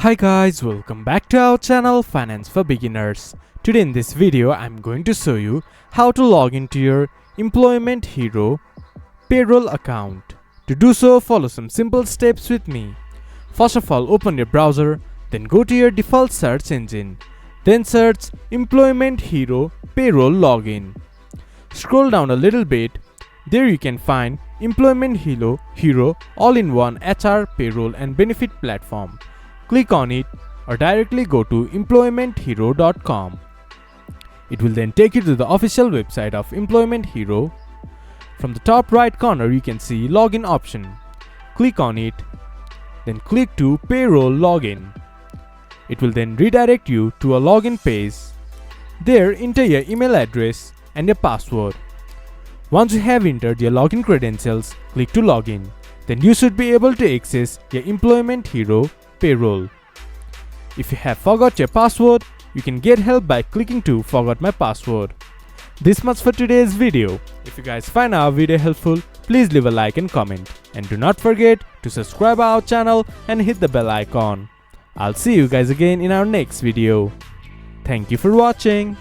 Hi guys, welcome back to our channel Finance for Beginners. Today in this video I'm going to show you how to log into your Employment Hero Payroll account. To do so, follow some simple steps with me. First of all, open your browser, then go to your default search engine. Then search Employment Hero Payroll Login. Scroll down a little bit. There you can find Employment Hero all-in-one HR, payroll and benefit platform. Click on it or directly go to employmenthero.com. It will then take you to the official website of Employment Hero. From the top right corner you can see login option. Click on it, then click to payroll login. It will then redirect you to a login page. There enter your email address and your password. Once you have entered your login credentials, click to login. Then you should be able to access your Employment Hero Payroll. If you have forgot your password, you can get help by clicking to forgot my password. This much for today's video. If you guys find our video helpful, please leave a like and comment. And do not forget to subscribe our channel and hit the bell icon. I'll see you guys again in our next video. Thank you for watching.